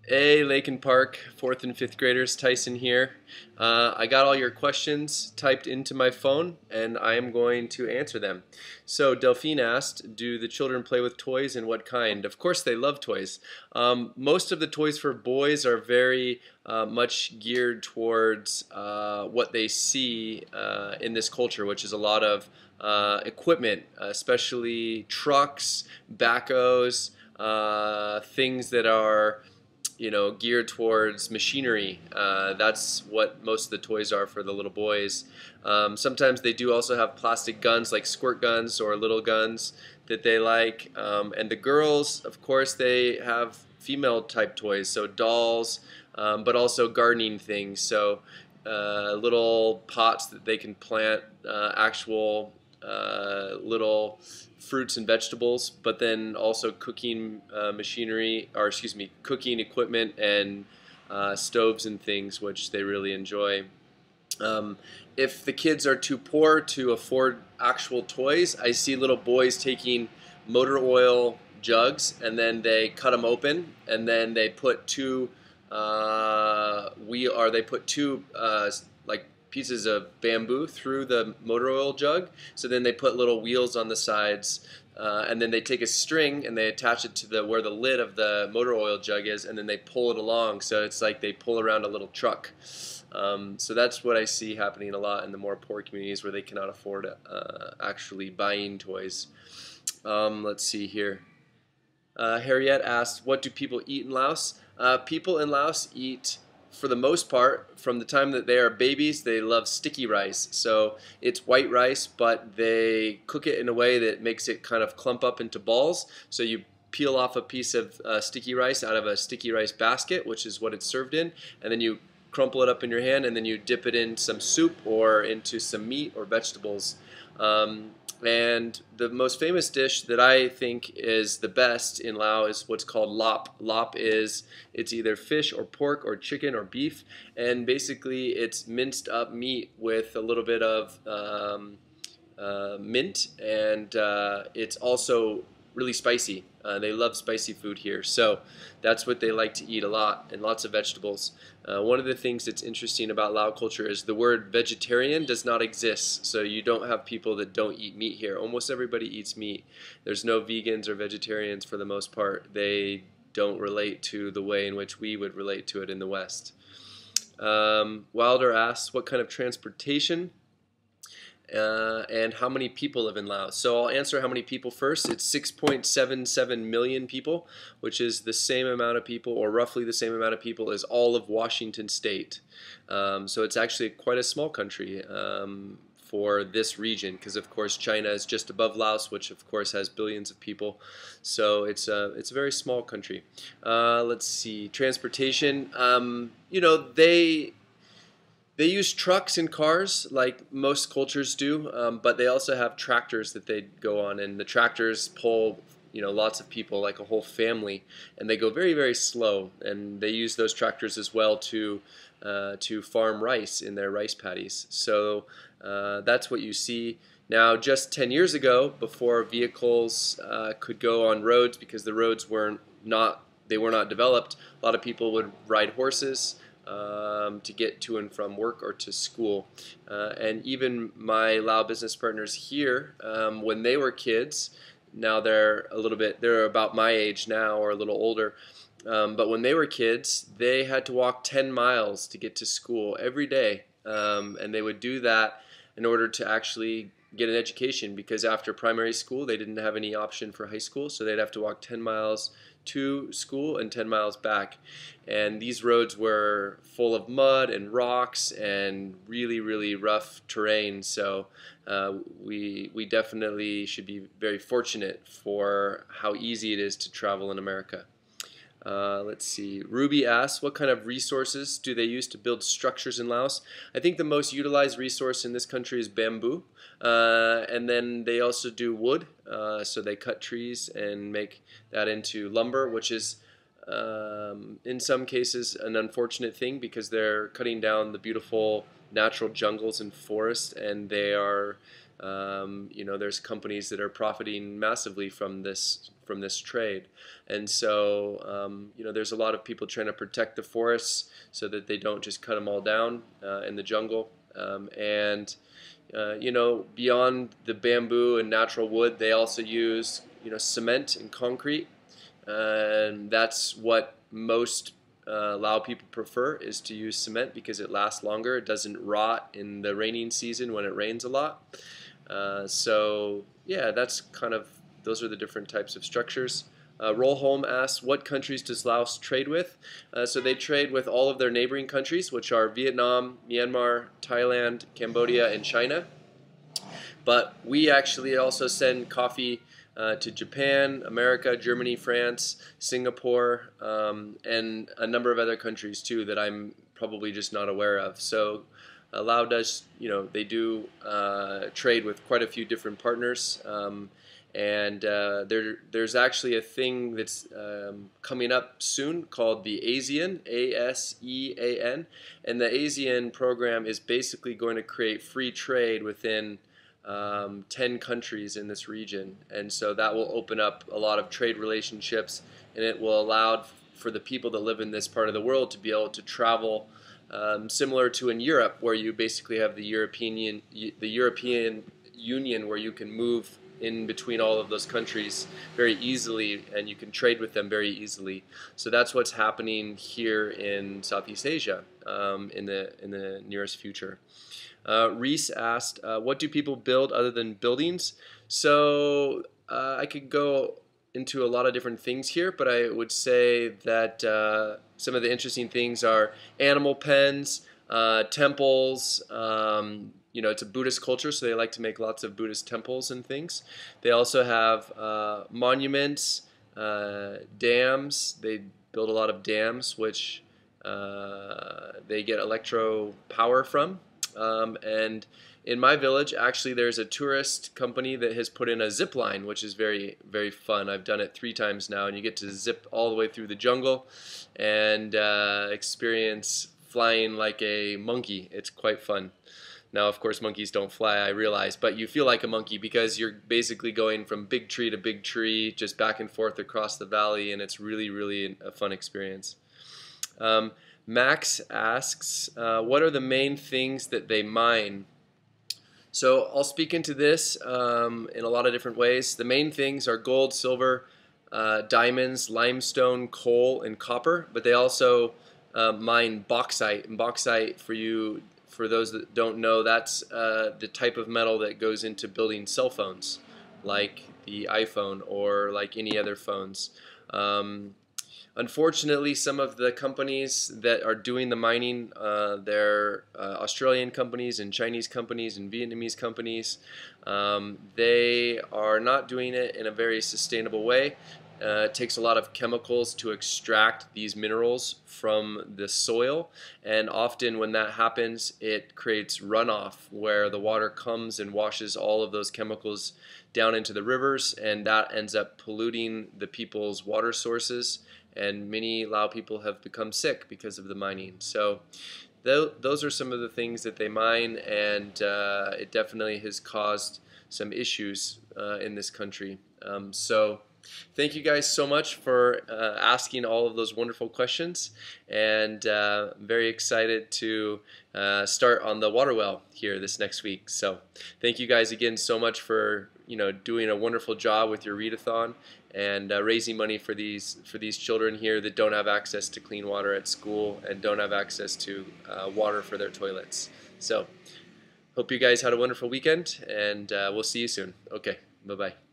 Hey, Lakin Park, fourth and fifth graders, Tyson here. I got all your questions typed into my phone and I am going to answer them. So, Delphine asked, do the children play with toys and what kind? Of course, they love toys. Most of the toys for boys are very much geared towards what they see in this culture, which is a lot of equipment, especially trucks, backhoes, things that are geared towards machinery. That's what most of the toys are for the little boys. Sometimes they do also have plastic guns like squirt guns or little guns that they like. And the girls, of course, they have female type toys, so dolls, but also gardening things. So little pots that they can plant actual little fruits and vegetables, but then also cooking machinery, or excuse me, cooking equipment and stoves and things, which they really enjoy. Um, if the kids are too poor to afford actual toys, I see little boys taking motor oil jugs and then they cut them open and then they put they put two like pieces of bamboo through the motor oil jug. So then they put little wheels on the sides, and then they take a string and they attach it to the where the lid of the motor oil jug is, and then they pull it along. So it's like they pull around a little truck. So that's what I see happening a lot in the more poor communities where they cannot afford actually buying toys. Let's see here. Harriet asked, "What do people eat in Laos?" People in Laos eat, for the most part, from the time that they are babies, they love sticky rice. So it's white rice, but they cook it in a way that makes it kind of clump up into balls. So you peel off a piece of sticky rice out of a sticky rice basket, which is what it's served in, and then you crumple it up in your hand, and then you dip it in some soup or into some meat or vegetables. And the most famous dish that I think is the best in Laos is what's called lop. Lop is it's either fish or pork or chicken or beef, and basically it's minced up meat with a little bit of mint, and it's also really spicy. They love spicy food here, so that's what they like to eat a lot, and lots of vegetables. One of the things that's interesting about Lao culture is the word vegetarian does not exist, so you don't have people that don't eat meat here. Almost everybody eats meat. There's no vegans or vegetarians for the most part. They don't relate to the way in which we would relate to it in the West. Wilder asks, what kind of transportation and how many people live in Laos. So I'll answer how many people first. It's 6.77 million people, which is the same amount of people, or roughly the same amount of people, as all of Washington State. So it's actually quite a small country for this region, because of course China is just above Laos, which of course has billions of people. So it's a very small country. Let's see, transportation. They use trucks and cars like most cultures do, but they also have tractors that they go on, and the tractors pull lots of people, like a whole family, and they go very very slow. And they use those tractors as well to farm rice in their rice paddies. So that's what you see. Now, just 10 years ago, before vehicles could go on roads because the roads weren't not they were not developed, a lot of people would ride horses to get to and from work or to school. And even my Lao business partners here, when they were kids, now they're about my age now or a little older. But when they were kids, they had to walk 10 miles to get to school every day. And they would do that in order to actually get an education, because after primary school they didn't have any option for high school, so they'd have to walk 10 miles to school and 10 miles back. And these roads were full of mud and rocks and really, really rough terrain. So we definitely should be very fortunate for how easy it is to travel in America. Let's see. Ruby asks, what kind of resources do they use to build structures in Laos? I think the most utilized resource in this country is bamboo. And then they also do wood. So they cut trees and make that into lumber, which is in some cases an unfortunate thing because they're cutting down the beautiful natural jungles and forests, and they are There's companies that are profiting massively from this trade, and so there's a lot of people trying to protect the forests so that they don't just cut them all down in the jungle. Beyond the bamboo and natural wood, they also use cement and concrete, and that's what most Lao people prefer, is to use cement because it lasts longer. It doesn't rot in the raining season when it rains a lot. So yeah, those are the different types of structures. Rolholm asks, what countries does Laos trade with? So they trade with all of their neighboring countries, which are Vietnam, Myanmar, Thailand, Cambodia, and China. But we actually also send coffee to Japan, America, Germany, France, Singapore, and a number of other countries too that I'm probably just not aware of. So Lao does, they do trade with quite a few different partners. There's actually a thing that's coming up soon called the ASEAN, ASEAN, and the ASEAN program is basically going to create free trade within 10 countries in this region, and so that will open up a lot of trade relationships, and it will allow for the people that live in this part of the world to be able to travel, similar to in Europe, where you basically have the European Union, where you can move in between all of those countries very easily, and you can trade with them very easily. So that's what's happening here in Southeast Asia in the nearest future. Reese asked, what do people build other than buildings? So I could go into a lot of different things here, but I would say that some of the interesting things are animal pens, temples. It's a Buddhist culture, so they like to make lots of Buddhist temples and things. They also have monuments, dams. They build a lot of dams, which they get electro power from. And in my village, actually, there's a tourist company that has put in a zip line, which is very, very fun. I've done it 3 times now, and you get to zip all the way through the jungle and experience flying like a monkey. It's quite fun. Now, of course, monkeys don't fly, I realize, but you feel like a monkey because you're basically going from big tree to big tree, just back and forth across the valley, and it's really, really a fun experience. Max asks, what are the main things that they mine? So I'll speak into this in a lot of different ways. The main things are gold, silver, diamonds, limestone, coal, and copper, but they also mine bauxite. And bauxite, for those that don't know, that's the type of metal that goes into building cell phones, like the iPhone or like any other phones. Unfortunately, some of the companies that are doing the mining, they're Australian companies and Chinese companies and Vietnamese companies. They are not doing it in a very sustainable way. It takes a lot of chemicals to extract these minerals from the soil, and often when that happens, it creates runoff where the water comes and washes all of those chemicals down into the rivers, and that ends up polluting the people's water sources, and many Lao people have become sick because of the mining. So those are some of the things that they mine, and it definitely has caused some issues in this country. So thank you guys so much for asking all of those wonderful questions, and I'm very excited to start on the water well here this next week. So thank you guys again so much for doing a wonderful job with your readathon and raising money for these children here that don't have access to clean water at school and don't have access to water for their toilets. So hope you guys had a wonderful weekend, and we'll see you soon. Okay, bye-bye.